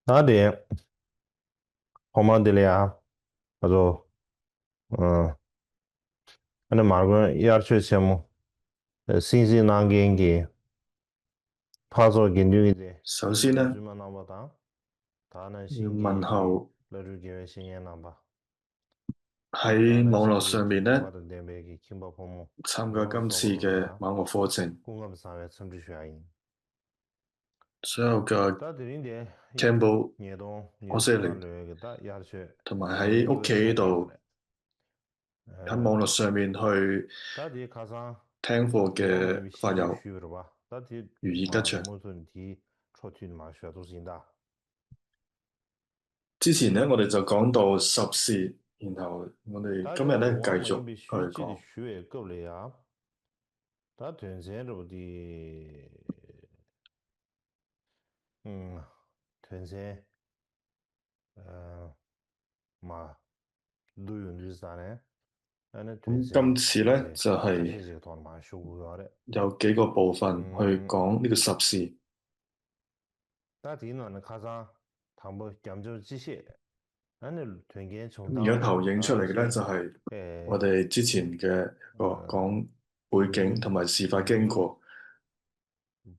Hadi, Omar ya. Also, äh, eine Margot yarchesiamo. Sinzi nangengi. Pazo ginduide. 首先咧，Zuma nambata. Tana 要問 shingi 候 leru gewe shinyen namba. 喺 Tana 網絡 shingi 上面 tiki 咧 wada dembegi kimba pomo. 參加 Yunga 今次 zogo 嘅 loya. 網絡課程，Kungam sawe tsamri shuayin. 所有嘅 Ta dirinde Campbell、nyedon nyedunga Australia loya gita yarche. 同埋喺屋 Niwa 企 chokyo 度 yore. 喺網絡上面去 Ta di kasa. 聽課 Dewa ma 嘅 mi 法 shi ju 友 shu ba. Ta di 如意吉 ma 祥。mo sun ti cho tu ma shu tu sin da. 之前咧，我哋就講到十事，然後我哋 Ta 今 di 日 wa 咧 ro 繼 wa ma 續 yin bi 去 shu ji di 講。shu e ge le ya. Ta tuen sen ro di tuen sen ma du yun du sa ne. Ane 咁 tuen 今 sen 次咧 de 就 ka 係、shi ji ge ton ma shu gu yo de. 有幾個部分去 嗯，講呢個十事。ta di no ne ka sa tang bo gyam zhou ji xie. Ane tuen gen 咁 chong 而 tang 家投影出 ta 嚟 na 嘅咧 shi 就係、我哋之前嘅一個講背景同埋事發經 평균 過。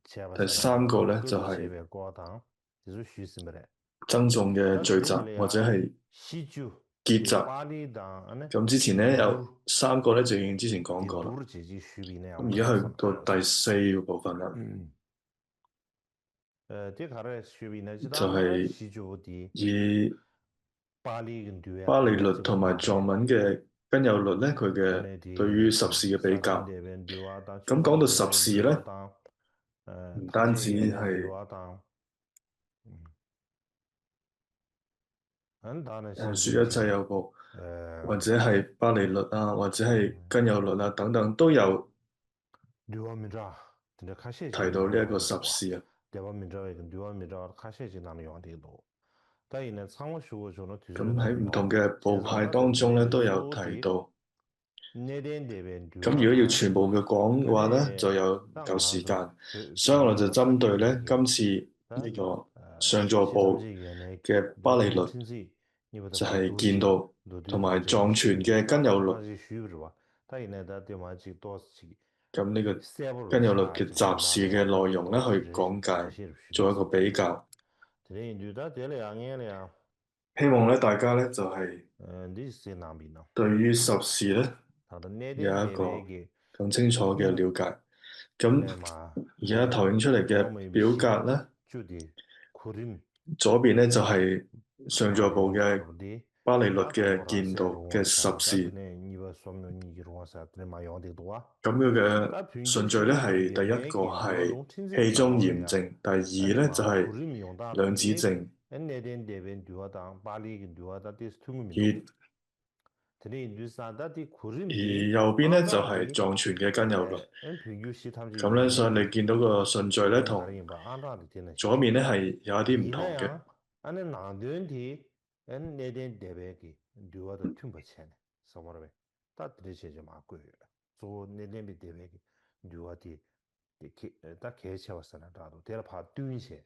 제가 第 봤을 때 三個咧就 거기 係、 제베 거당 지수 쉬스미래 增重嘅 다 聚集或者 드린들이야 係 시주 結 디 集。 파리당 안에 咁之前咧有 디두르 3個咧就已經之前講過啦。 디두르 제지 쉬비네 咁而家 아무나 去到第 삼아서 4個部分啦， 디 가래 쉬비네 就 지다 係、 시주 디 以 파리 근두에 巴利 다 律 지금 同埋藏 마레 文嘅根有律咧，佢嘅 안에 對於 디 十事嘅比較。 사딘데벤 듀와다 咁講到十 추잔데벤 事咧， 듀와다 唔單止 타체연의 係 듀와다 안다는 説一切 신주디 有報，或者係巴利律啊，或者係根有律啊等等，都有 류어민자 근데 提 카셰지 到 나는 呢一個 용어들 十 도와 事啊。 대범민자 그 류어민자 카셰지 나는 용어들도但이는 상호 쇼고조는 咁 뒤주는 喺 나는 唔同 요 嘅部派 제자다 當中咧 된데 都有提 소디 到。 내된 대변 咁如果要 듀와다 全部嘅講嘅話咧，就 안에 有唔夠時 땅나서 間， 그 所以我就針對咧 유럽 今次呢個上座部 시탐지 위원회 嘅巴利律 류어민친지 이보다 就係見 바두르지 到， 너도 同埋 제지 藏傳 쉬비네 嘅根有律。 다다지 쉬비르 와 다이네 다데 마지 도스지 咁呢個 세버로 根有律嘅 샤지 雜事嘅 된다네 內容咧，去 도스지 講解， 카시르 做一個 쉬비스 比較。 드레 인주다 데레 양해냐 希望咧大家咧就係、 니스 남비나 對於十事咧 다다 有 네덴 一個 데베게 更清楚嘅了解。咁 에네마 而家投影出嚟嘅 로마의 表 미시 格咧， 주디 쿠림 左邊咧就係、上座部嘅 마용도르디 巴利律 다 嘅見道 코라세 嘅十 롱원사 事。 다드네 니바 소면 니기롱원사 드네 마용데도와 咁佢嘅 다 빙규 順序咧係 시탐지 第一個 연예기 류어 係 롱친지 氣中驗 나로레야 證，第二咧就 에네마 係、 쿠림 용다 量子 런디 證， 엔네덴 데벤 듀어다 발리 듀어다 디스 而 퉁미도 드네 인두사다 디 而 쿠림디 右邊咧就係、 안라디 藏傳嘅根有律。 엔 빙규 시탐지 咁咧，所以你 연예기 見到個順序咧 류어 同 가리바 안라디 되는 左面 시시비 咧係有一啲唔同嘅。 이나야 안에 나된디 엔네덴 데베기 듀어다 퉁버체네 서머베 다 드레시제 맞고요 소 네덴비 데베기 듀어디 다 개체was잖아 나도 데라 봐 뚜인세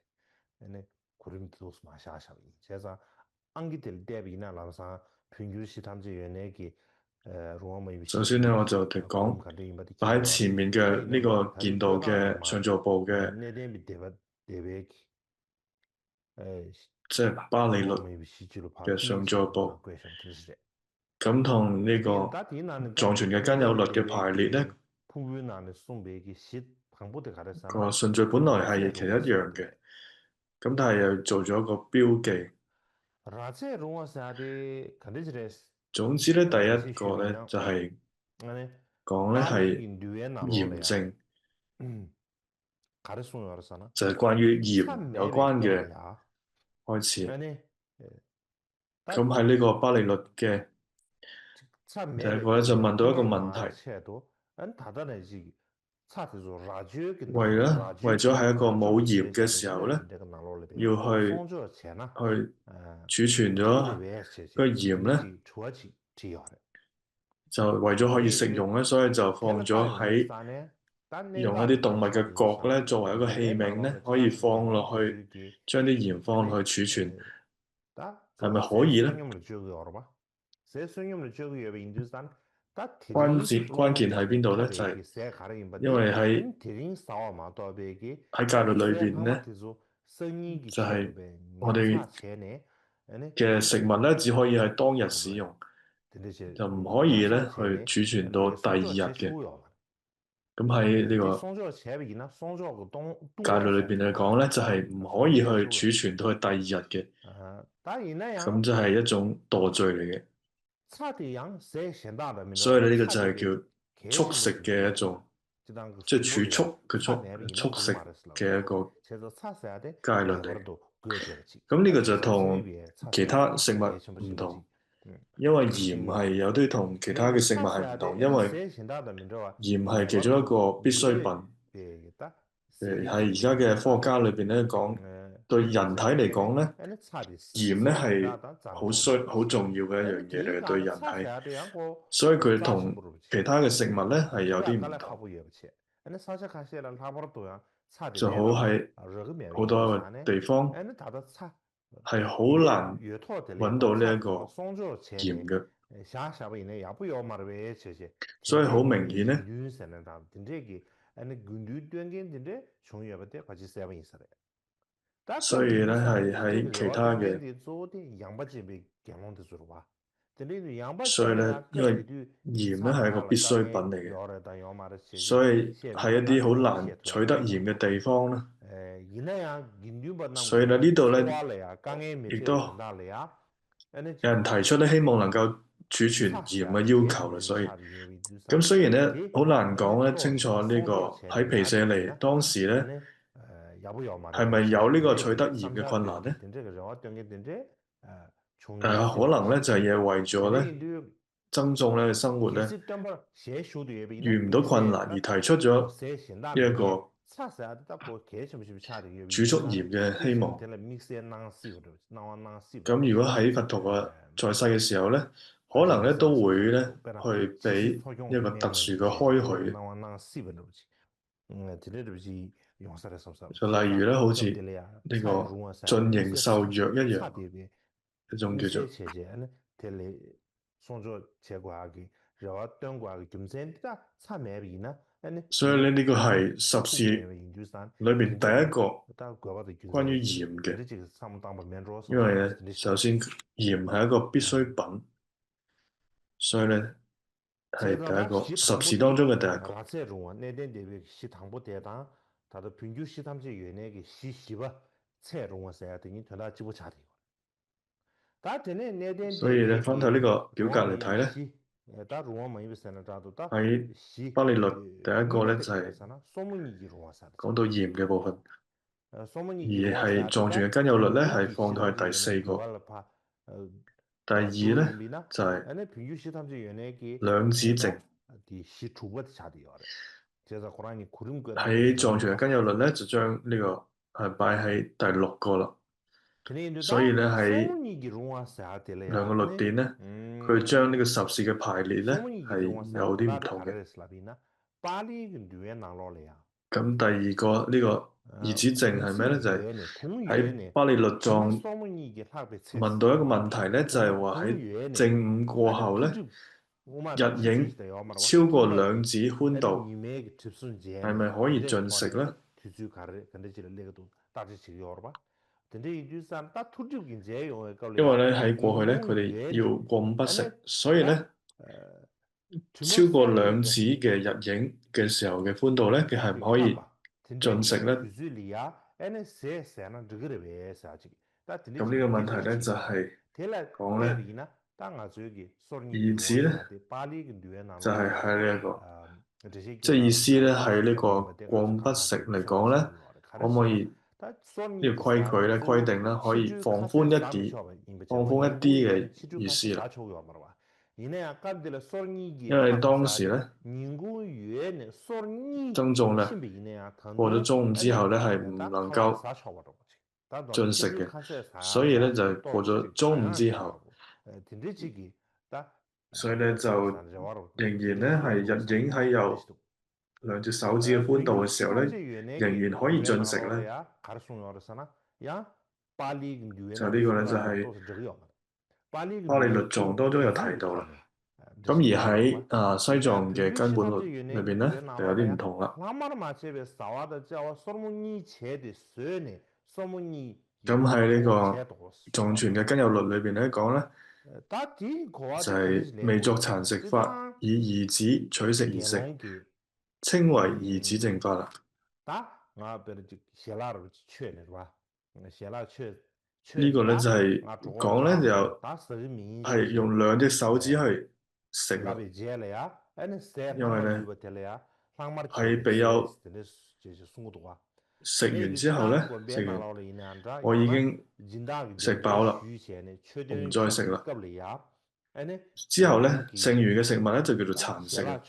ene kurim dos ma sha sha yi 제가 안기들 대비나 라면서 평균 시탐지 연예기 로마首先咧，유시주디 我就嚟 kurim 講 간데 임바디 擺喺 킨도와 前面嘅呢 다이네 마 個見 다리 道 뼈다네 嘅 마 上座部嘅， 네데미 데바 데베기 即係巴利律 로마 유시주로 봐 嘅上座 뚜인세 마 部。 question 드시래 咁同呢 드린 個 다디나는 다 藏傳嘅根有律 네데미 嘅排列咧， 데베기 풍부나는 송베기 시 방보대 個 가르사나 順序本來係其實 라제 一樣 롱어사야데 嘅。咁但係又做咗一個標記。 라제 롱어사야데 간데지레스 總之咧，第一 다시 個咧 쉬비나 就係、 아니 講咧係 발리긴 류에 驗 나로래야 證， 가르송이 알았잖아 就係、關於驗有 참매배 關嘅 끌래야 開始。 아니 咁 딱 喺呢個巴利律嘅第一 참매배 個咧就 끌래 問到一個問 콩로마 題， 체도 안 다다네지 차트조 라주긴 為 나로 咧為咗 라주긴 喺一個 듀어다 冇 좀 鹽嘅 드레시아데 時候咧， 지레 데가 나로래베 要去 송조 체나 儲存咗 두레베 체체 個鹽咧， 둥지 좋아지 지요래 就為咗可以食 데이브레 用咧，所以就放咗喺 텔레파이오니스타네 用一啲動物嘅角咧作為一個器皿咧，可以放落去，將啲鹽放落去儲存，係咪可以咧？關鍵喺邊度咧？就係因為喺戒律裏邊咧，就係我哋嘅食物咧，只可以喺當日使用，就唔可以咧去儲存到第二日嘅。咁喺呢個戒律裏邊嚟講咧，就係唔可以去儲存到去第二日嘅。咁就係一種墮罪嚟嘅。所以咧呢個就係叫速食嘅一種，即係儲蓄嘅速食嘅一個戒律嚟。咁呢個就同其他食物唔同，因為鹽係有啲同其他嘅食物係唔同，因為鹽係其中一個必需品。喺而家嘅科學家裏邊咧講，對人體嚟講咧，鹽咧係好重要嘅一樣嘢嚟嘅，對人體。所以佢同其他嘅食物咧係有啲唔同。就好喺好多個地方係好難揾到呢一個鹽嘅，所以好明顯咧。所以咧係喺其他嘅，所以咧因為鹽咧係一個必需品嚟嘅，所以喺一啲好難取得鹽嘅地方咧，所以咧呢度咧亦都有人提出咧希望能夠儲存鹽嘅要求啦，所以咁雖然咧好難講咧清楚呢個喺皮舍離當時咧。係咪有呢個取得鹽嘅困難呢？可能咧就係嘢為咗咧增重咧生活咧遇唔到困難而提出咗呢一個儲蓄鹽嘅希望。咁如果喺佛陀嘅在世嘅時候咧，可能咧都會咧去俾一個特殊嘅開許。就例如咧，好似呢個盡形壽藥一樣，一種叫做。所以咧，呢個係十事裏面第一個關於鹽嘅，因為咧，首先鹽係一個必需品，所以咧係第一個十事當中嘅第一個。所以咧，翻睇呢個表格嚟睇咧，喺巴利律第一個咧就係講到鹽嘅部分，而係藏傳嘅根有律咧係放到去第四個。第二咧就係兩子淨，喺藏傳嘅根有律咧就將呢個係擺喺第六個啦。所以咧喺兩個律典咧，佢將呢個十事嘅排列咧係有啲唔同嘅。咁第二個呢個二子淨係咩咧？就係喺巴利律藏問到一個問題咧，就係話喺正午過後咧，日影超過兩指寬度，係咪可以進食咧？因為咧喺過去咧，佢哋要過午不食，所以咧超過兩指嘅日影嘅時候嘅寬度咧，佢係唔可以進食咧？咁呢個問題咧就係講咧，二指咧就係喺呢一個，即係意思咧喺呢個過午不食嚟講咧，可唔可以呢個規矩咧規定咧可以放寬一啲嘅意思啦？因為當時咧僧眾咧過咗中午之後咧係唔能夠進食嘅，所以咧就係過咗中午之後，所以咧就仍然咧係日影喺有兩隻手指嘅寬度嘅時候咧，仍然可以進食咧，就呢個咧就係巴利律藏當中有提到啦。咁而喺西藏嘅根本律裏邊咧，就有啲唔同啦。咁喺呢個藏傳嘅根有律裏邊咧講咧，就係未作殘食法，以兒子取食而食，稱為兒子淨法啦。呢個咧就係講咧就係用兩隻手指去食啦，因為咧喺比丘食完之後咧，食完我已經食飽啦，我唔再食啦。之後咧剩餘嘅食物咧就叫做殘食啦。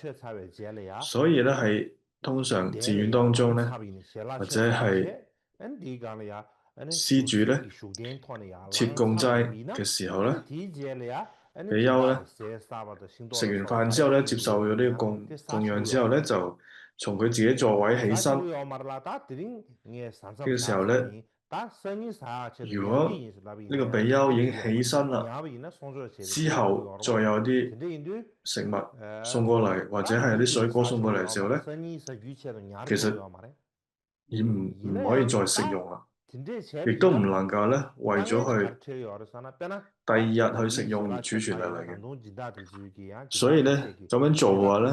所以咧係通常寺院當中咧，或者係施主咧設供齋嘅時候咧，比丘咧食完飯之後咧，接受咗呢個供養之後咧，就從佢自己座位起身嘅時候咧，如果呢個比丘已經起身啦，之後再有啲食物送過嚟，或者係有啲水果送過嚟嘅時候咧，其實已唔可以再食用啦，亦都唔能夠咧為咗去第二日去食用而儲存落嚟嘅。所以咧咁樣做嘅話咧，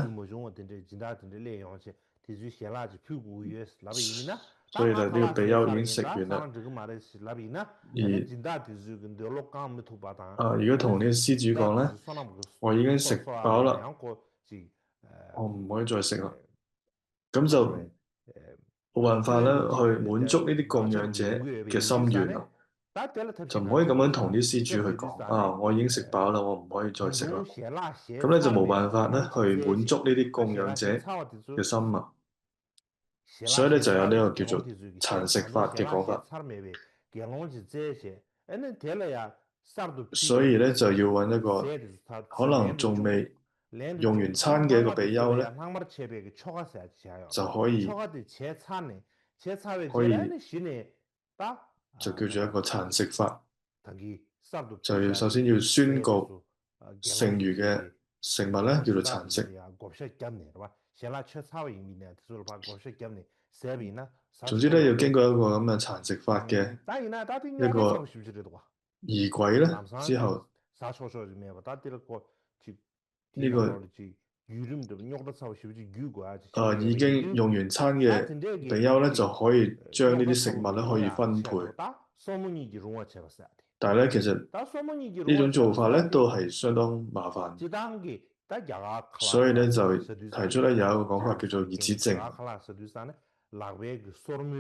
所以咧呢個比丘已經食完啦。而如果同呢個施主講咧，我已經食飽啦，我唔可以再食啦，咁就冇辦法啦，去滿足呢啲供養者嘅心願啦，就唔可以咁樣同啲施主去講啊，我已經食飽啦，我唔可以再食啦。咁咧就冇辦法咧去滿足呢啲供養者嘅心啊，所以咧就有呢個叫做殘食法嘅講法。所以咧就要揾一個可能仲未用完餐嘅一個比丘咧，就可以就叫做一個殘食法，就要首先要宣告剩餘嘅食物咧叫做殘食。總之咧要經過一個咁嘅殘食法嘅一個儀軌咧之後，呢個已經用完餐嘅比丘咧就可以將呢啲食物咧可以分配。但係咧其實呢種做法咧都係相當麻煩，所以咧就提出咧有一個講法叫做兒子淨，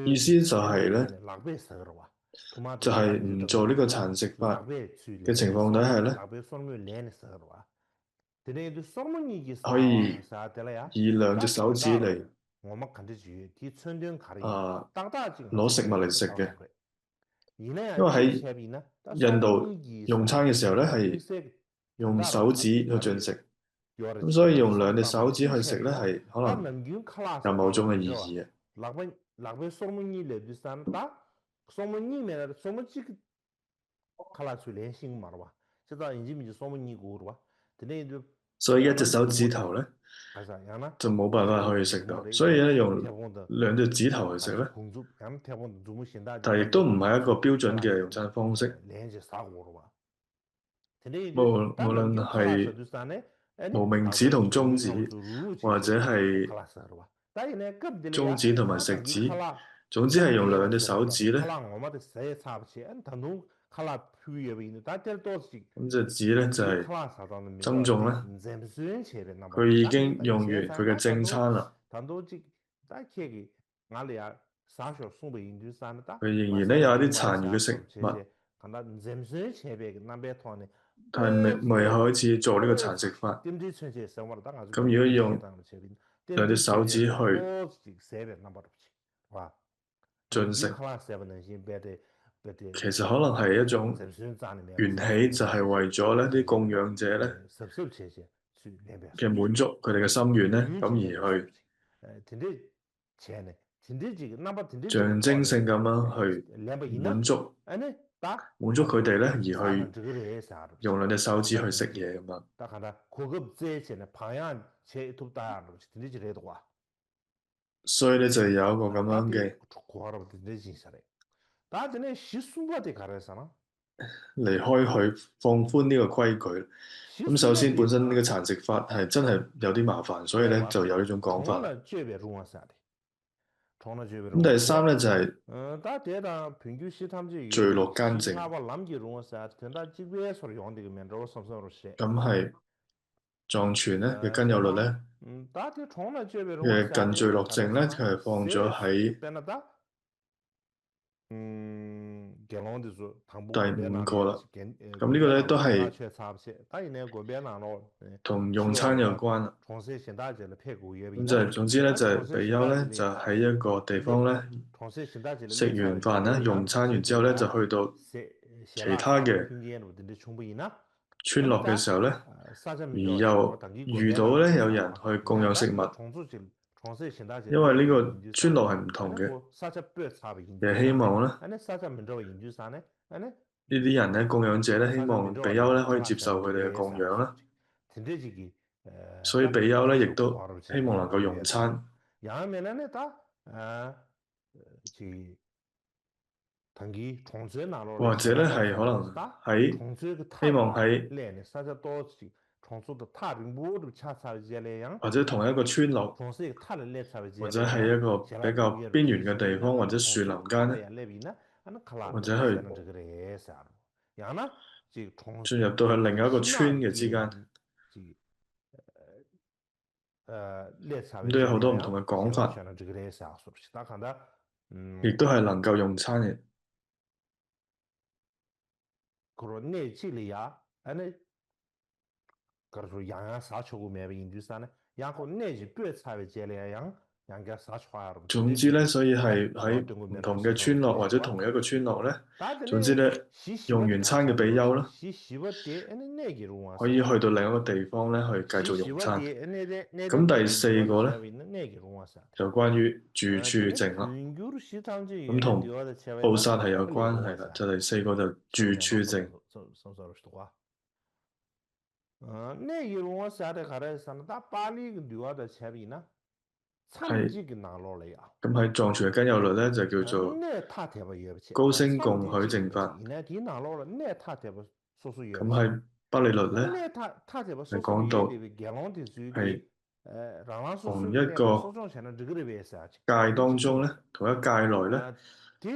意思就係咧就係唔做呢個殘食法嘅情況底下咧，可以以兩隻手指嚟攞食物嚟食嘅。因為喺印度用餐嘅時候咧係用手指去進食，咁所以用兩隻手指去食咧係可能有某種嘅意義嘅。所以一隻手指頭咧就冇辦法可以食到，所以咧用兩隻指頭去食咧，但係亦都唔係一個標準嘅用餐方式。無論係無名指同中指，或者係中指同埋食指，總之係用兩隻手指咧。咁隻指咧就係僧眾咧，佢已經用完佢嘅正餐啦，佢仍然咧有一啲殘餘嘅食物，但係未開始做呢個殘食法。咁如果用兩隻手指去進食，其實可能係一種緣起，就係為咗呢啲供養者咧嘅滿足佢哋嘅心願咧，咁而去 딘데 제네 딘데지 나바 딘데지象徵性咁樣去滿렘바이나足아니 다滿足佢哋咧，而사상去 저거래 사르 用兩隻手指去食 딘데지 嘢咁樣。다 간다 고급 제체네 방향 제 톱다 딘데지 레도 와 所以咧就有一個咁樣 다디 嘅 고하라 딘데지 사래 다드네 시수바데 가르사나 嚟開去放寬呢個規矩。咁首先本身呢個殘食法係真係有啲麻煩，所以咧就有呢種講法。咁第三咧就係聚落間證，咁係藏傳咧嘅根有律咧嘅近聚落證咧，佢係放咗喺第5個啦。咁呢個咧都係同用餐有關啦。咁就係總之咧就係比丘咧就喺一個地方咧食完飯咧用餐完之後咧就去到其他嘅村落嘅時候咧，而又遇到咧有人去供養食物，因為呢個村落係唔同嘅，亦希望咧呢啲人咧供養者咧希望比丘咧可以接受佢哋嘅供養啦，所以比丘咧亦都希望能夠用餐。或者咧係可能希望喺或者同一個村落，或者係一個比較邊緣嘅地方，或者樹林間咧，或者去進入到去另一個村嘅之間，咁都有好多唔同嘅講法，亦都係能夠用餐嘅。總之咧，所以係喺唔同嘅村落或者同一個村落咧，總之咧用完餐嘅比丘啦，可以去到另一個地方咧去繼續用餐。咁第4個咧就關於住處證啦，咁同布薩係有關係啦。就第4個就住處證。係咁喺藏傳嘅根有律咧就叫做高聲共許證法。咁喺巴利律咧係講到係同一個界當中咧，同一界內咧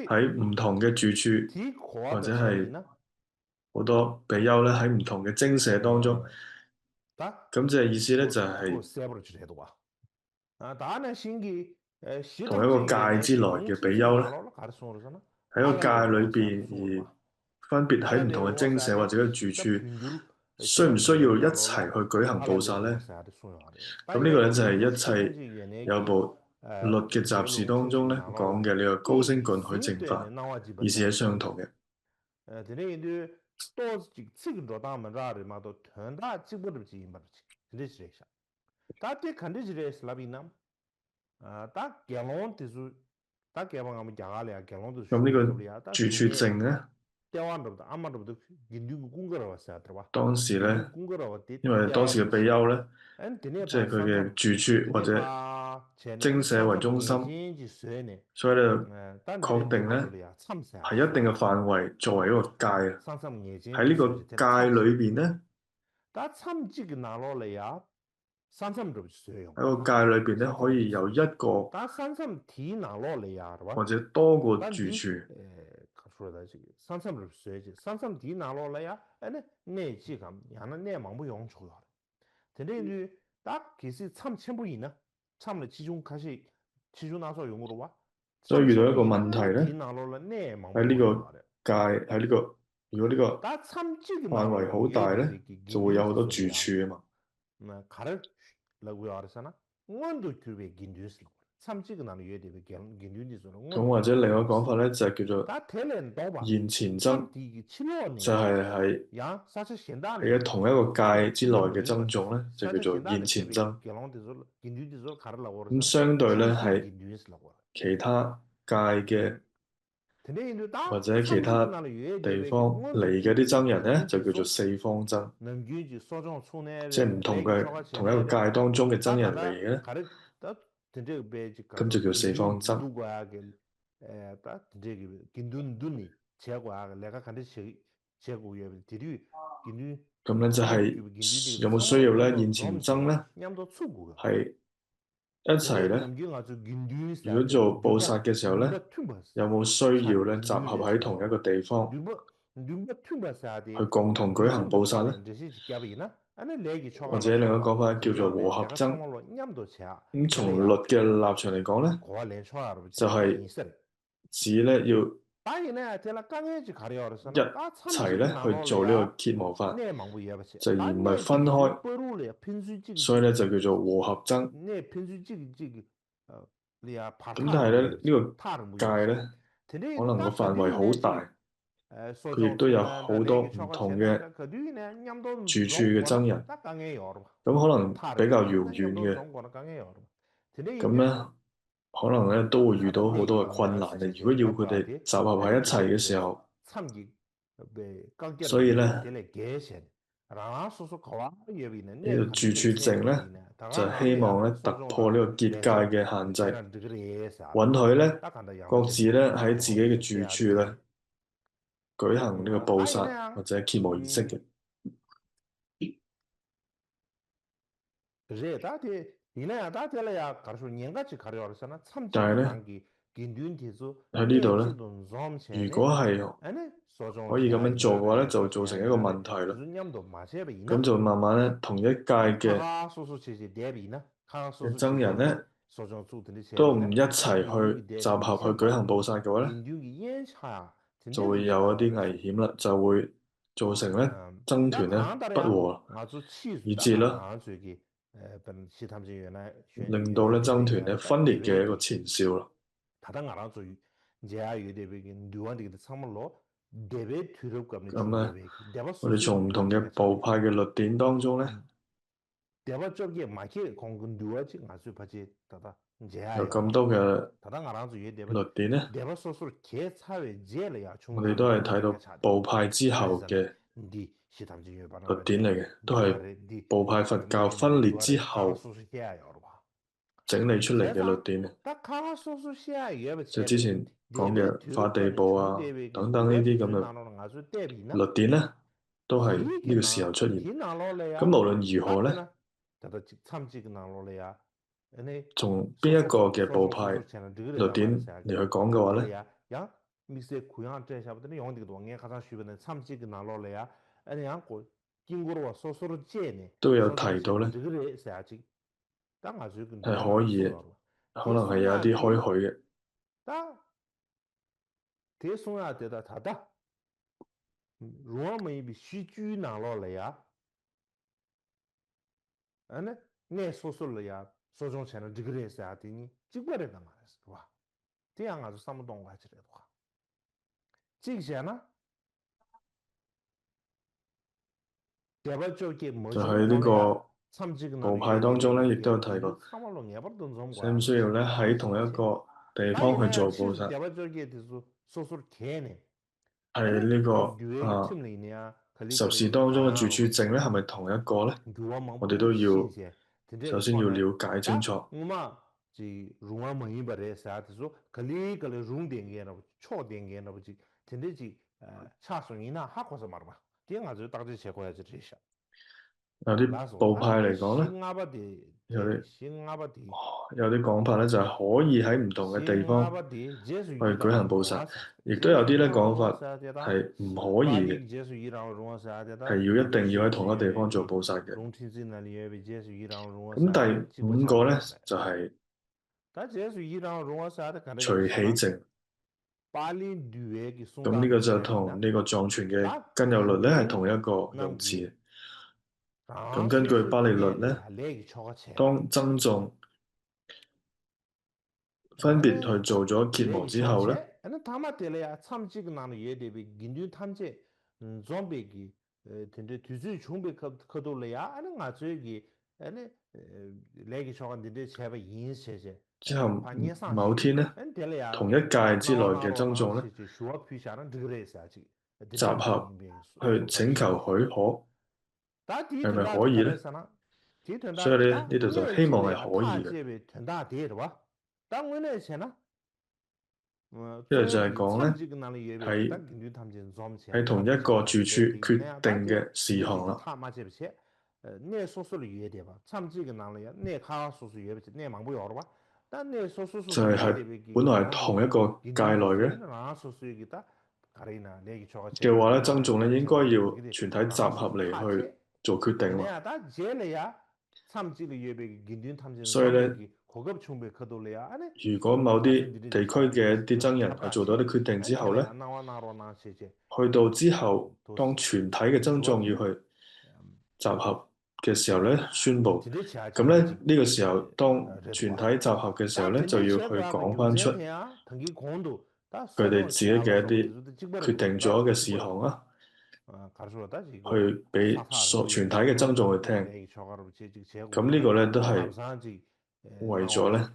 喺唔同嘅住處或者係好多比丘咧喺唔同嘅精舍當中，咁即係意思咧就係同一個界之內嘅比丘咧，喺個界裏邊而分別喺唔同嘅精舍或者嘅住處，需唔需要一齊去舉行布薩咧？咁呢個咧就係一切有部律嘅集事當中咧講嘅呢個高聲共許證法，意思係相同嘅。咁呢個住處證咧，當時咧，因為當時嘅比丘咧，即係佢嘅住處或者精舍為中心，所以咧確定咧係一定嘅範圍作為一個界啊。喺呢個界裏邊咧，喺個界裏邊咧可以有一個或者多個住處。所以遇到一個問題咧，喺呢個界喺呢個如果呢個範圍好大咧，就會有好多住處啊嘛。咁或者另外一個講法咧就係叫做現前增，就係喺同一個界之內嘅增重咧，就叫做現前增。咁相對咧係其他界嘅或者其他地方嚟嘅啲僧人咧，就叫做四方僧，即係唔同嘅同一個界當中嘅僧人嚟嘅咧，咁就叫四方僧。咁咧就係有冇需要咧？現前僧咧係一齊咧。如果做布薩嘅時候咧，有冇需要咧集合喺同一個地方去共同舉行布薩咧？或者另一個講法叫做和合僧。咁從律嘅立場嚟講咧，就係指咧要一齊咧去做呢個羯磨法，就而唔係分開，所以咧就叫做和合僧。咁但係咧呢個界咧，可能個範圍好大，佢亦都有好多唔同嘅住處嘅僧人，咁可能比較遙遠嘅，咁咧可能咧都會遇到好多嘅困難嘅。如果要佢哋集合喺一齊嘅時候，所以咧呢個住處證咧就係希望咧突破呢個結界嘅限制，允許咧各自咧喺自己嘅住處咧舉行呢個布薩或者羯磨儀式嘅。但係咧喺呢度咧，如果係可以咁樣做嘅話咧，就造成一個問題啦。咁就慢慢咧同一屆嘅僧人咧都唔一齊去集合去舉行布薩嘅話咧，就會有一啲危險啦，就會造成咧僧團咧不和，以致啦令到咧僧團咧分裂嘅一個前兆啦。咁咧，我哋從唔同嘅部派嘅律典當中咧，有咁多嘅律典咧，我哋都係睇到部派之後嘅律典嚟嘅，都係部派佛教分裂之後整理出嚟嘅律典嘅，就之前講嘅法地部啊等等呢啲咁嘅律典咧，都係呢個時候出現。咁無論如何咧，從邊一個嘅部派律典嚟去講嘅話咧，都有提到咧，係可以，可能係有一啲開許嘅。就喺呢個部派當中咧，亦都有提過，需唔需要咧喺同一個地方去做布薩？係呢個十事當中嘅住處證咧，係咪同一個咧？我哋都要首先要了解清楚。有啲部派嚟講咧，有啲講法咧，就係可以喺唔同嘅地方去舉行布薩，亦都有啲咧講法係唔可以嘅，係要一定要喺同一地方做布薩嘅。咁第五個咧就係隨喜證。咁呢個就同呢個藏傳嘅根有律咧係同一個用詞。咁根據巴利律咧，當僧眾分別去做咗結膜之後咧， ane tama tele ya 참지 그 나는 예대비 긴류 탐제 좀비기 근데 뒤지 총비 커도래야 ane nga 저기 ane 레기 저건데 제가 인세제 之後반년 상시某天咧， ane tele ya 同一屆之內嘅 나와나로 僧眾咧 나시 쇼어 피샤는 드그레사지 集合去請求許可，다係咪 뒤든다 可以咧？ 가르사나 뒤든다 所以咧 다 呢度就希望係可以嘅， 타제베 된다 되더와 당 원래 제나 因為就係講咧喺喺同一個住處決定嘅事項啦，就係本來係同一個界內嘅話咧，僧眾咧應該要全體集合嚟去做決定喎。所以咧，如果某啲地區嘅一啲僧人佢做到啲決定之後咧，去到之後，當全體嘅僧眾要去集合嘅時候咧，宣佈，咁咧呢個時候，當全體集合嘅時候咧，就要去講翻出佢哋自己嘅一啲決定咗嘅事項啊，去俾全體嘅僧眾去聽。咁呢個咧都係為咗咧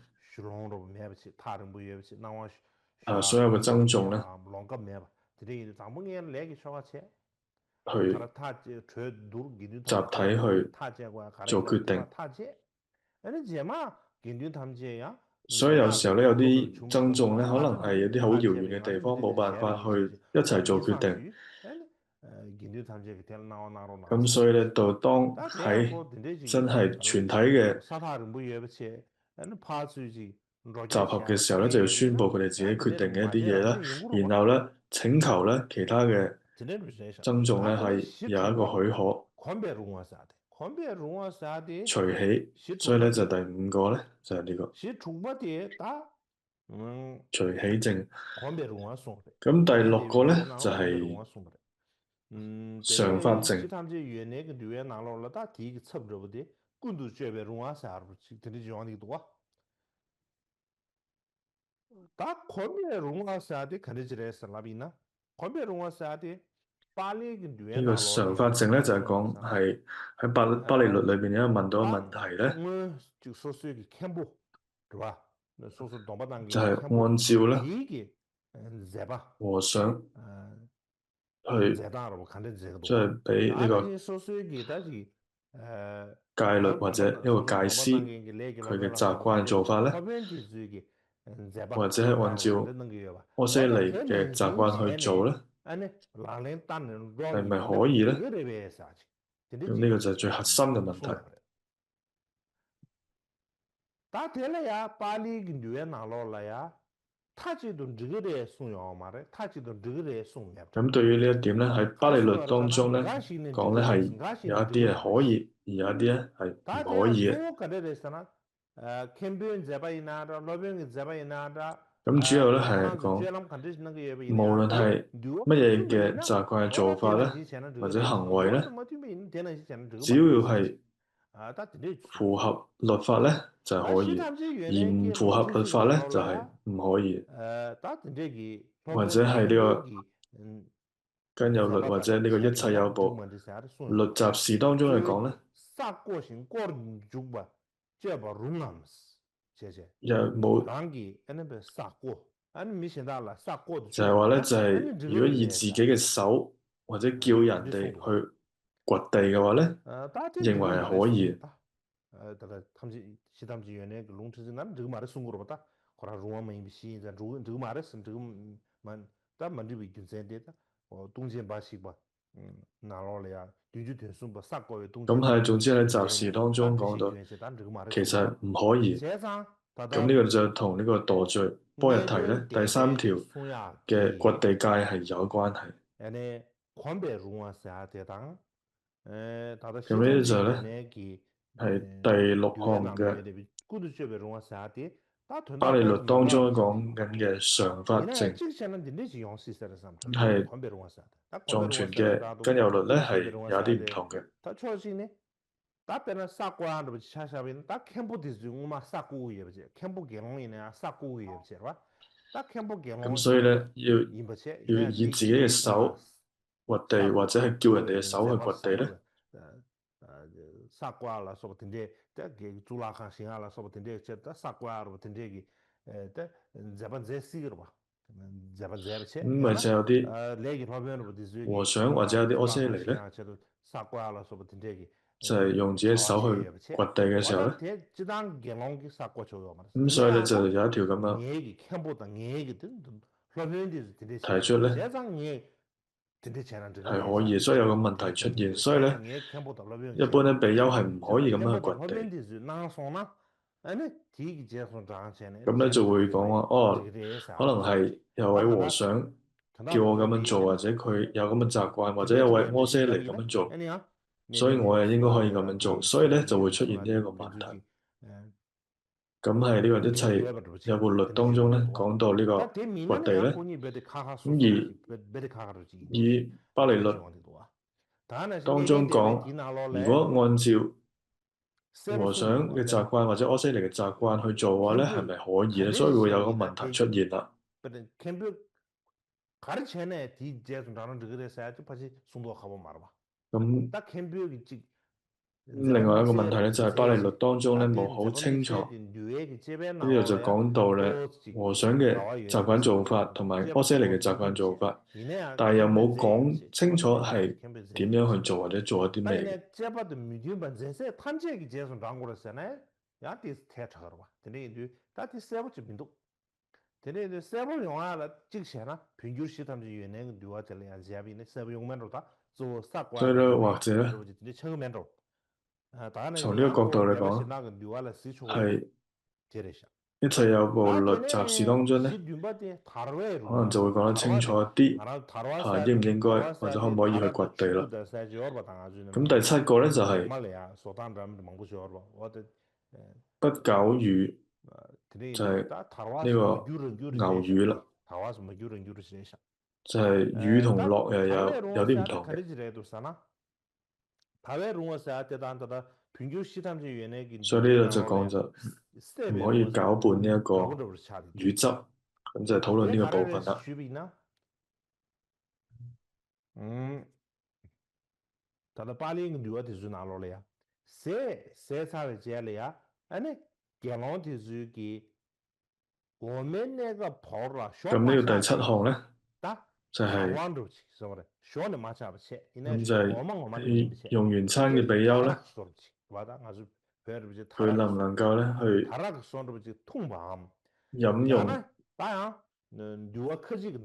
所有嘅僧眾咧去集體去做決定。所以有時候咧，有啲僧眾咧，可能係有啲好遙遠嘅地方，冇辦法去一齊做決定。咁所以咧，到當喺真係全體嘅集合嘅時候咧，就要宣佈佢哋自己決定嘅一啲嘢啦，然後咧請求咧其他嘅僧眾咧係有一個許可。隨喜，所以咧就第5個咧就係呢個隨喜證。咁第6個咧就係常法證。呢個常法證咧就係講係喺巴利律裏邊有問到嘅問題咧，就係按照咧和尚去即係俾呢個戒律或者一個戒師佢嘅習慣做法咧，或者係按照阿闍黎嘅習慣去做咧，係咪可以咧？咁呢個就係最核心嘅問題。咁對於呢一點咧，喺巴利律當中咧講咧係有一啲係可以，而有一啲咧係唔可以嘅。咁主要咧係講，無論係乜嘢嘅習慣做法咧，或者行為咧，只要係符合律法咧就係可以，而唔符合律法咧就係唔可以。或者係呢個根有律或者呢個一切有部律習事當中嚟講咧，又冇就係話咧，就係如果以自己嘅手或者叫人哋去掘地嘅話咧，認為係可以。咁係總之喺集事當中講到，其實唔可以。咁呢個就同呢個墮罪波日提咧第3條嘅掘地戒係有關係。咁呢就咧係第6項嘅巴利律當中講緊嘅常法證，係藏傳嘅根有律咧係有啲唔同嘅。 따때는 싹고야 뭐 차샤빈 딱 캠보디 중마 싹고예 버지 캠보 경이네 싹고예 버지 봐. 딱 캠보 咁 경이 所以咧임버체 要 이나 以自己嘅 레기도 나 手掘地，或者 싹고 係叫人哋嘅 그거는 手去 제발 掘地咧， 싹고 싹고라 소버 텐데 게 줄라칸 싱알라 소버 텐데 쳇다 싹고라 텐데기 때 제반 제시거 봐. 제반 제르체 咁咪 야나 就有啲 레기 로변으로和 디즈기 尚或者有啲阿闍 줄라칸 黎咧， 싱알 쳇도 싹고라 소버 텐데기 就係用自己手去 타와시에 掘地嘅時候咧， 와다 대 지당 개롱기 싹고 줘요 말았어. 咁所以咧就有一條咁樣 얘기 캠보다 얘기 든 로변디 텐데 提出咧 제장 얘 텐데 제난 係可以，所以有個問題出現，所以咧 캠보다 로변 一般咧比丘係唔可以咁樣去 캠보다 掘地， 로변디 나송나 아니 디기 제송 장체네 咁咧就會講話哦，可能係有位和尚叫我咁樣做，或者佢有咁嘅習慣，或者有位阿闍黎咁樣做，所以我又應該可以咁樣做，所以咧就會出現呢一個問題。咁係呢個一切有部律當中咧講到呢個掘地咧，咁而以巴利律當中講，如果按照和尚嘅習慣或者阿闍黎嘅習慣去做嘅話咧，係咪可以咧？所以會有個問題出現啦。 가르치네 디제스 나는 그래 사야지 다시 송도하고 말아봐. 咁 딱 캠비오기 지 另外一個問題咧就係巴利律當中咧冇好清楚，呢度就講到咧和尚嘅習慣做法同埋阿闍黎嘅習慣做法，但係又冇講清楚係點樣去做或者做一啲咩嘅。 제바도 미디엄반 제세 탄제기 제선 당고랬잖아요. 야디 태차가 봐. 근데 이제 다티 세버지 민도 근데 이제 세버 용화라 직시나 평균 시탐지 유행은 누와텔이 아지아비네 세버 용만으로 다做 所以咧，或者咧， 근데 처음엔로 從呢個角度嚟講，係一切有部律習事當中咧，可能就會講得清楚一啲，應唔應該或者可唔可以去掘地啦。咁第7個咧就係、不搞魚，就係、呢個牛魚啦，就係、魚同樂又有啲唔同嘅。 所以呢度就講就唔可以攪拌呢一個魚汁，咁就係討論呢個部分啦。다다 빨리 뉴어디 주나로래야 세 사회 제래야 아니 개론디 주기 오면내가 벌라 咁呢個第7項咧就係、咁就係用完餐嘅比丘咧，佢能唔能夠咧去飲用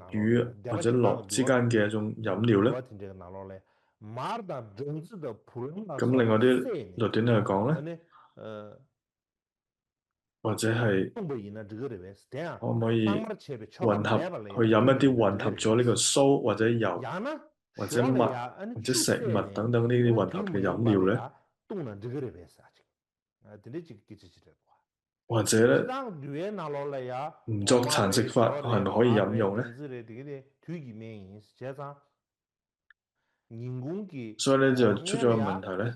魚或者樂之間嘅一種飲料咧？咁另外啲律典係講咧，或者係可唔可以混合去飲一啲混合咗呢個酥或者油或者蜜或者食物等等呢啲混合嘅飲料咧？或者咧唔作殘食法係咪可以飲用咧？所以咧就出咗個問題咧，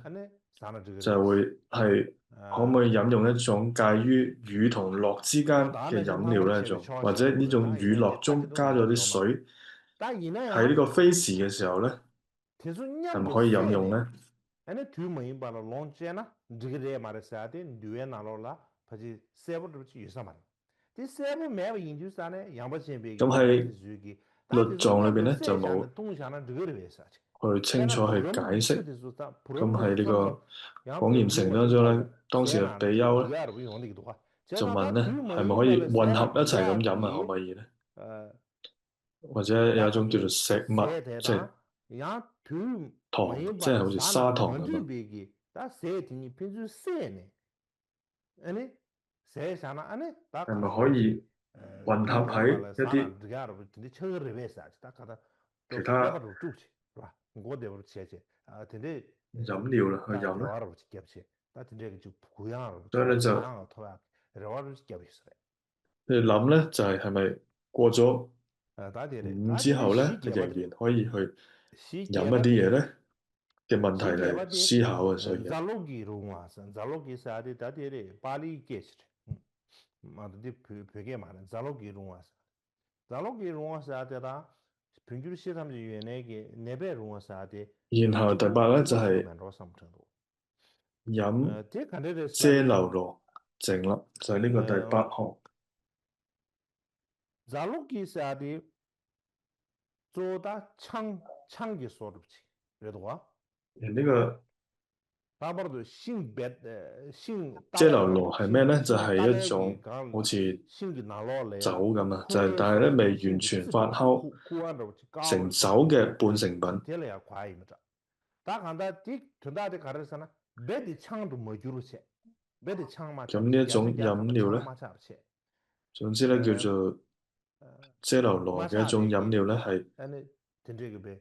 就係會係可唔可以飲用一種介於乳同樂之間嘅飲料咧？仲或者呢種乳樂中加咗啲水，喺呢個非時嘅時候咧，係咪可以飲用咧？ ane tu mai bala lonchena digre mare saate duwe nalola phaji sebo ruchi yusamar ti sebo me inju sane yamba chembe 咁喺律藏裏邊咧就冇去清楚去解釋。咁喺呢個廣嚴城當中咧，當時嘅比丘咧就問咧係咪可以混合一齊咁飲啊？可唔可以咧？或者有一種叫做石蜜，即係糖，即係好似砂糖咁樣。係咪可以混合喺一啲其他飲料啦去飲咧？所以咧就你諗咧就係咪過咗午之後咧，你仍然可以去飲一啲嘢咧？嘅問題嚟思考嘅，所以자로기 롱와선 자로기 사데 다데레 빨리 게스 마드디 벽에 많은 자로기 롱와서 자로기 롱와사데다 평균 시험지 유엔에게 네베 롱와사데 然後第八咧就係、飲遮流羅靜啦，就係呢個第八項。자로기 사데 조다 창기 소르치 그래도와 呢個 다버도遮流羅係咩咧？就係、一種好似酒咁啊，就係、但係咧未完全發酵成酒嘅半成品。咁呢一種飲料咧，總之咧叫做遮流羅嘅一種飲料咧係，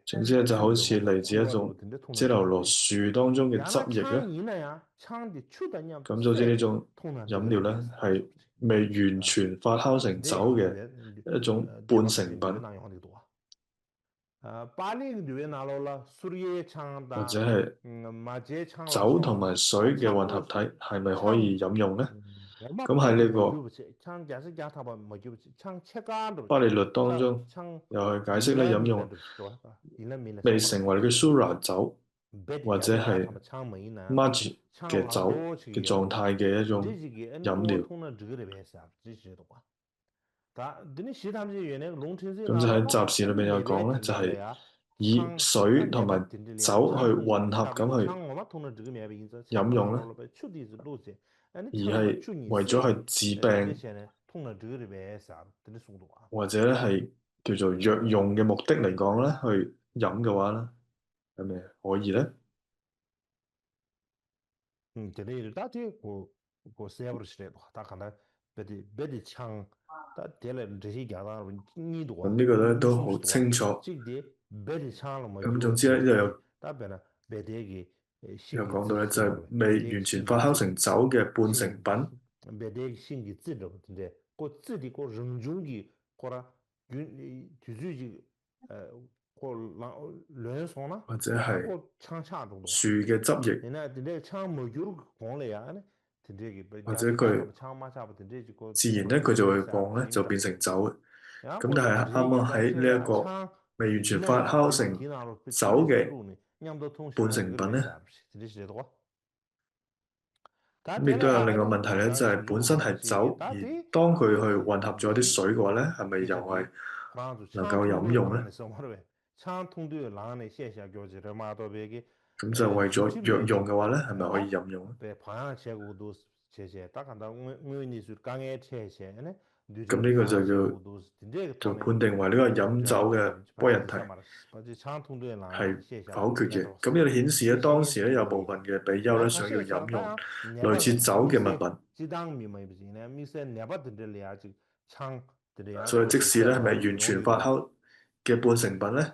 總之咧就好似嚟自一種遮流羅樹當中嘅汁液咧。咁總之呢種飲料咧係未完全發酵成酒嘅一種半成品。或者係酒同埋水嘅混合體係咪可以飲用呢？咁喺呢個巴利律當中又去解釋咧飲用未成為嘅蘇拉酒或者係 Maj 嘅酒嘅狀態嘅一種飲料。咁就喺集市裏面有講咧，就係、以水同埋酒去混合咁去飲用咧，而係為咗去治病或者咧係叫做藥用嘅目的嚟講咧，去飲嘅話咧，係咪可以咧？咁呢個咧都好清楚。咁總之咧又講到咧就係未完全發酵成酒嘅半成品。或者係樹嘅汁液，或者佢自然咧佢就會降咧就變成酒嘅。咁但係啱啱喺呢一個未完全發酵成酒嘅半成品咧，咁亦都有另外問題咧，就係本身係酒，而當佢去混合咗啲水嘅話咧，係咪又係能夠飲用咧？咁就為咗藥用嘅話咧，係咪可以飲用咧？咁呢個就叫判定為呢個飲酒嘅波人題係否決嘅。咁呢個顯示咧當時咧有部分嘅比丘咧想要飲用類似酒嘅物品，所以即使咧係咪完全發酵嘅半成品咧？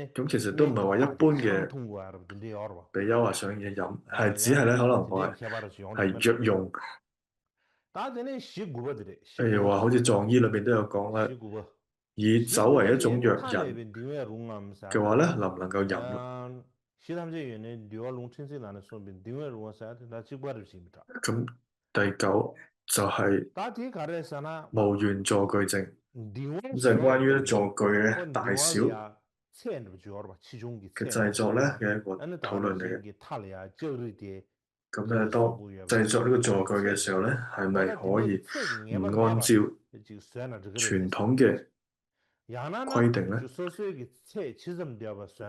咁其實都唔係話一般嘅比丘話想嘢飲，係只係咧可能係藥用。譬如話好似藏醫裏邊都有講咧，以酒為一種藥引嘅話咧，能唔能夠飲咯？咁第九就係無緣坐具證，咁就係關於坐具嘅大小嘅製作咧嘅一個討論嚟嘅。咁咧，當製作呢個坐具嘅時候咧，係咪可以唔按照傳統嘅規定咧？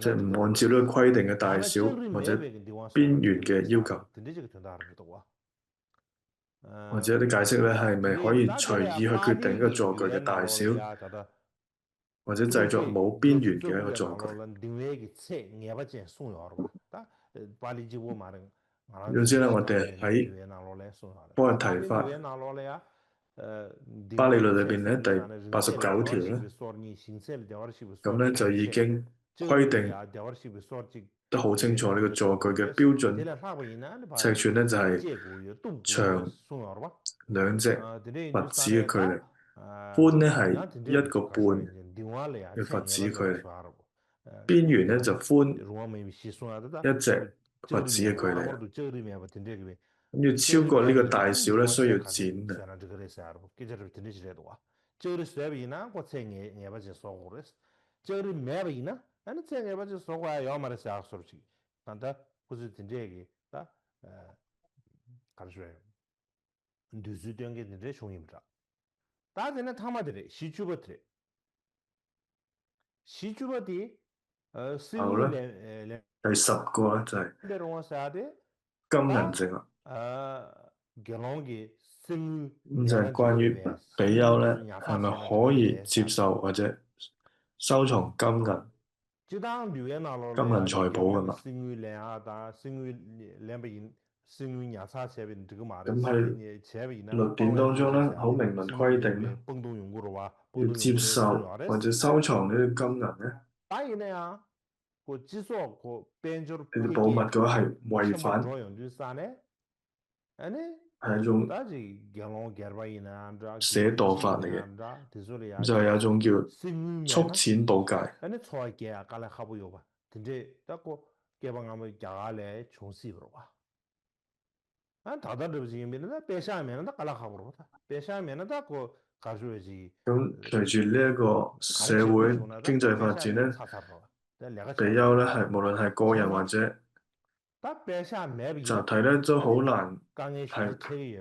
即係唔按照呢個規定嘅大小或者邊緣嘅要求，或者啲解釋咧係咪可以隨意去決定呢個坐具嘅大小，或者製作冇邊緣嘅一個坐具？總之咧，我哋喺波人提法巴利律裏邊咧第89條咧，咁咧就已經規定得好清楚呢個坐具嘅標準尺寸咧就係長兩隻襪子嘅距離，寬咧係然真一個搞笑半人另外咧嘅佛前子距離，耍了不邊緣咧呀就寬如果沒西算的一隻佛這裡子嘅距面哇或離啊。者這裡面不停這個咁要超過呢個大小咧，需要剪嘅。雖然這個類似啊，給這裡停的是多，這裡隨便呢，我才也把這說過的，這裡沒有呢，那這也把這說過要麼的是啊說去，但他不是停這個，啊，看出來，就是這樣個停這熊一不着，但是呢他媽的西區不的，西區不的，後咧第10個咧就係金銀植物。咁就係關於比丘咧係咪可以接受或者收藏金銀財寶㗎嘛？咁喺律典當中咧，好明文規定咧，要接受或者收藏呢啲金銀咧，呢啲寶物嘅話係違反，係一種捨墮法嚟嘅，咁就係有一種叫速淺寶戒。咁隨住呢一個社會經濟發展咧，比丘咧係無論係個人或者集體咧，都好難係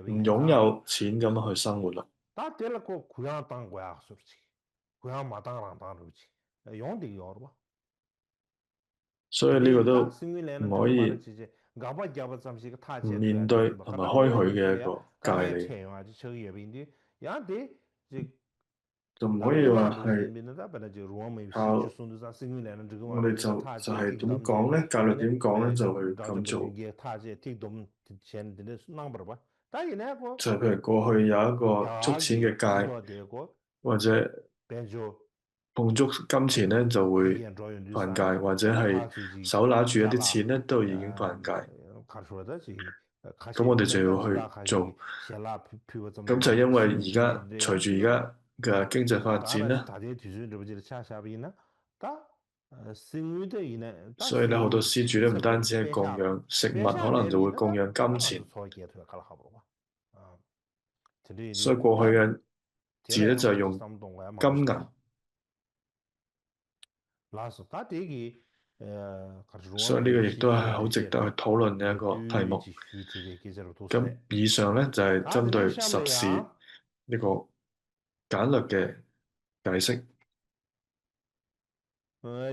唔擁有錢咁樣去生活啦。所以呢個都唔可以唔面對同埋開許嘅一個戒嚟，就唔可以話係靠我哋就係點講咧？戒律點講咧就去咁做。就係譬如過去有一個捉錢嘅戒，或者碰觸金錢咧就會犯戒，或者係手拿住一啲錢咧都已經犯戒。咁我哋就要去做。咁就因為而家隨住而家嘅經濟發展咧，所以咧好多施主咧唔單止係供養食物，可能就會供養金錢。所以過去嘅字咧就係用金銀。所以呢個亦都係好值得去討論嘅一個題目。咁以上咧就係針對十事呢個簡略嘅解釋。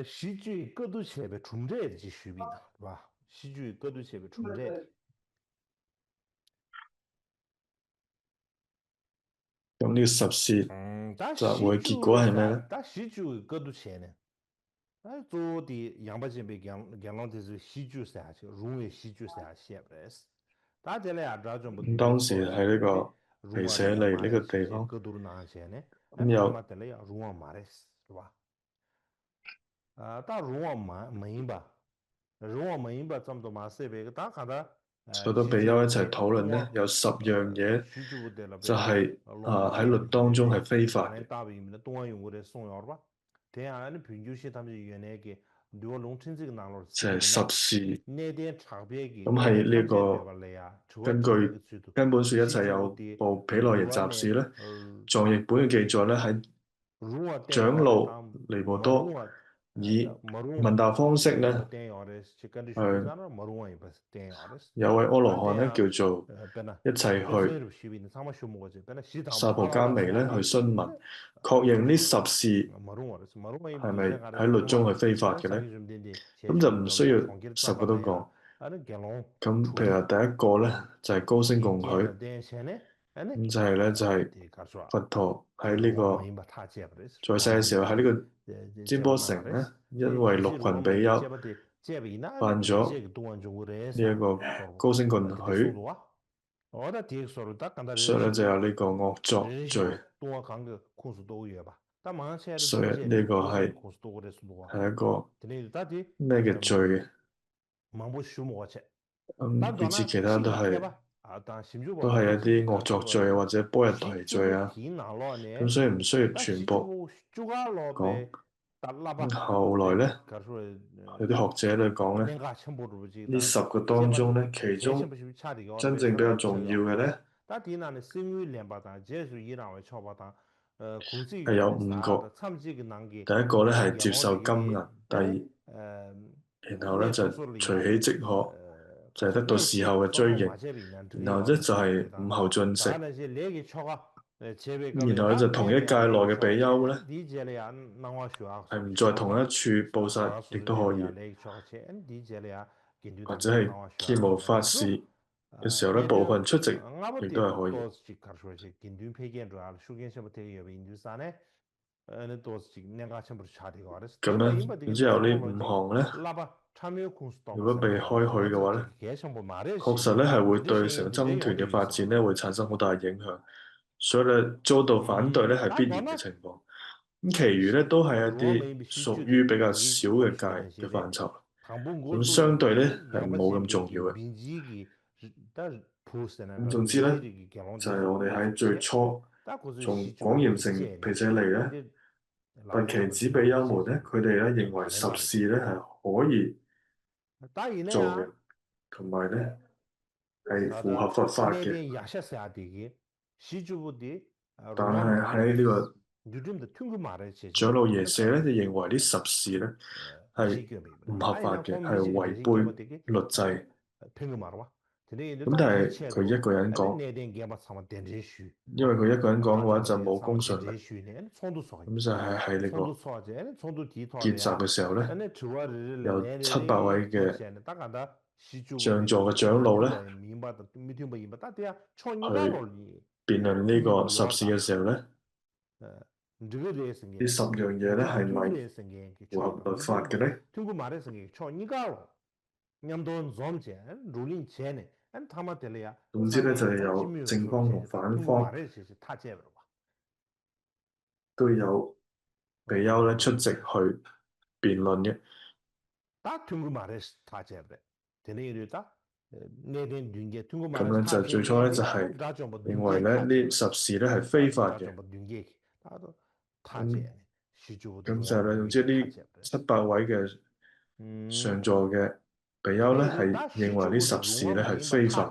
戲劇各都切被存在的水平呢，是吧？戲劇各都切被存在的。咁呢個十事集會結果係咩咧？但戲劇各都切呢？做的楊八千被講的是戲劇下去，融為戲劇下寫不來是。大家咧抓住咁當時喺呢個皮舍利呢個地方，咁有是吧？但融往滿吧，融往滿吧，咁多馬設備，但係咧，好多比丘一齊討論咧，有10樣嘢就係喺律當中係非法嘅。就係十事，咁係呢個根據根本説一切有部毗奈耶雜事咧，藏譯本嘅記載咧喺長老尼婆多以問答方式咧，有位阿羅漢咧叫做一齊去薩婆迦彌咧去詢問，確認呢十事係咪喺律中係非法嘅咧？咁就唔需要10個都講。咁譬如話第一個咧就係高聲共許，咁就係咧就係佛陀喺呢個在世嘅時候喺呢個占波城咧，因為6群比丘犯咗呢一個高聲共許，所以咧就有呢個惡作罪。所以呢個係一個咩嘅罪嘅？以至其他都係都係一啲惡作劇或者波日題罪啊，咁所以唔需要全部講。後來咧，有啲學者咧講咧，呢10個當中咧，其中真正比較重要嘅咧，係有5個。第一個咧係接受金銀，第二，然後咧就隨起即可，就係得到事後嘅追認，然後咧就係午後進食，然後咧就同一界內嘅比丘咧，係唔在同一處布薩亦都可以，或者係揭無法事嘅時候咧，部分出席亦都係可以。咁咧，然之後呢5項咧，如果被開許嘅話咧，確實咧係會對成個僧團嘅發展咧會產生好大嘅影響，所以咧遭到反對咧係必然嘅情況。咁，其餘咧都係一啲屬於比較少嘅界嘅範疇，咁相對咧係冇咁重要嘅。咁總之咧，就係我哋喺最初從廣嚴城皮舍離咧，拔岐子比丘們咧，佢哋咧認為十事咧係可以做嘅，同埋咧係符合佛法嘅。但係喺呢個長老耶舍咧，就認為呢十事咧係唔合法嘅，係違背律制。咁但係佢一個人講，因為佢一個人講嘅話就冇公信力。咁就係呢個結集嘅時候咧，有700位嘅上座嘅長老咧，去辯論呢個十事嘅時候咧，呢10樣嘢咧係咪符合律法嘅咧？總之咧就係有正方同反方都有比丘咧出席去辯論嘅。咁咧就最初咧就係認為咧呢十事咧係非法嘅。咁就係咧，總之呢700位嘅上座嘅比丘咧係認為呢十事咧係非法。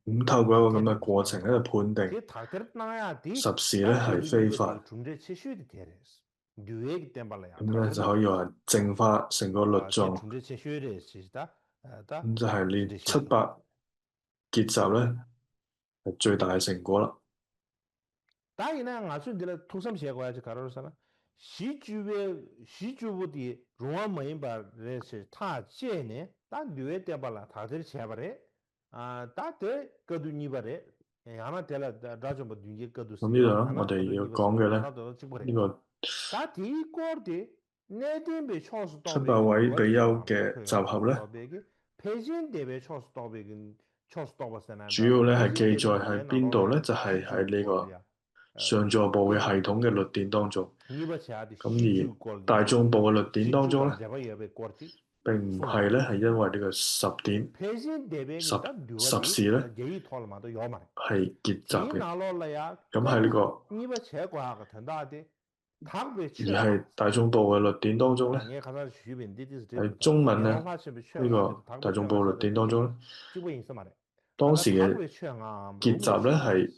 咁透過一個咁嘅過程咧，判定十事咧係非法。咁咧就可以話淨化成個律藏。咁就係呢700結集咧係最大嘅成果啦。咁呢度咧，我哋要講嘅咧，呢個700位比丘嘅集合咧，主要咧係記載喺邊度咧？就係喺呢個上座部嘅系統嘅律典當中。咁而大眾部嘅律典當中咧，並唔係咧係因為呢個十典十事咧係結集嘅。咁喺呢個而係大眾部嘅律典當中咧，喺中文咧呢個大眾部律典當中咧，當時嘅結集咧係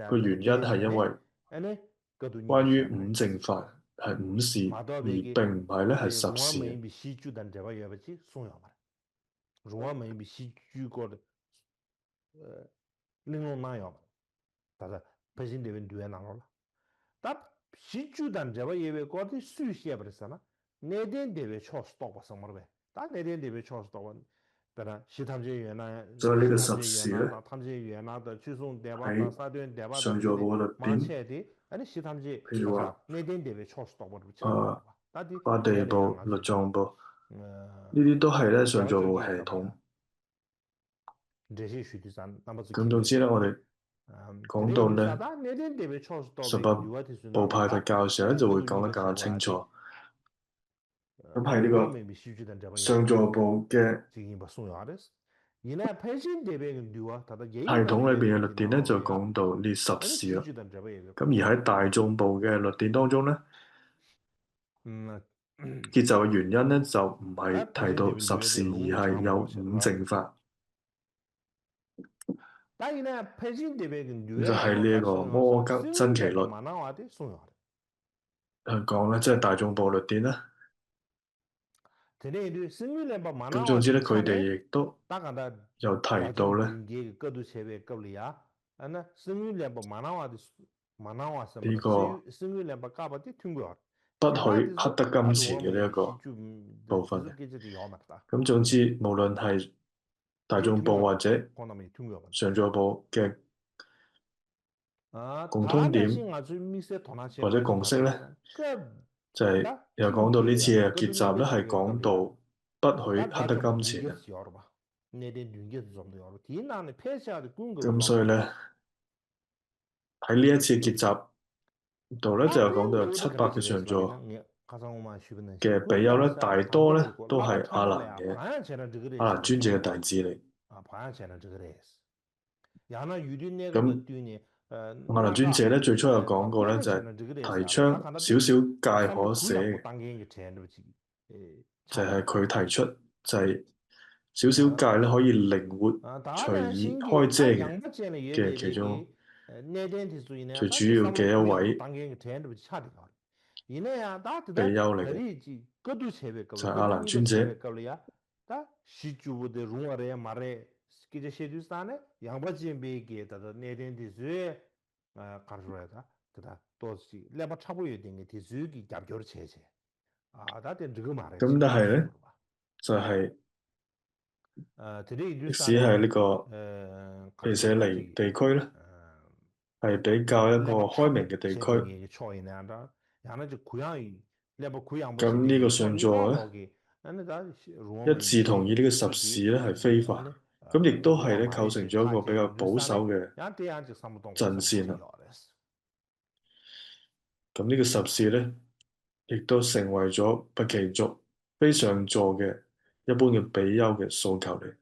個原因係因為關於五正法係五事，而並唔係咧係十事。所以呢個十事咧喺上座部嘅律典，譬如話法地部、律藏部，呢啲都係咧上座部系統。咁總之咧，我哋講到咧18部派佛教嘅時候咧，就會講得更加清楚。咁係呢個上座部嘅系統裏邊嘅律典咧就講到呢十事啦。咁而喺大眾部嘅律典當中咧，結就嘅原因咧就唔係提到十事，而係有五正法。咁就係呢一個摩吉真奇律去講咧，即係大眾部律典啦。咁總之咧，佢哋亦都有提到咧呢個不許乞得金錢嘅呢一個部分嘅。咁總之，無論係大眾部或者上座部嘅共通點或者共識咧，就係又講到呢次嘅結集咧，係講到不許乞得金錢嘅。咁所以咧喺呢一次結集度咧，就有講到有700嘅上座嘅比丘咧，大多咧都係阿難尊者嘅弟子嚟。咁阿難尊者咧最初有講過咧，就係提倡少少戒可捨嘅，就係佢提出就係少少戒咧可以靈活隨意開遮嘅其中最主要嘅一位比丘嚟嘅，就係阿難尊者。咁但係咧就係即使係呢個毗舍離地區咧，係比較一個開明嘅地區。咁呢個上座咧一致同意呢個十事咧係非法，咁亦都係咧構成咗一個比較保守嘅陣線啦。咁呢個十事咧，亦都成為咗不期族非上座嘅一般嘅比丘嘅訴求嚟。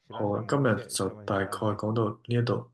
好啊，今日就大概講到呢一度。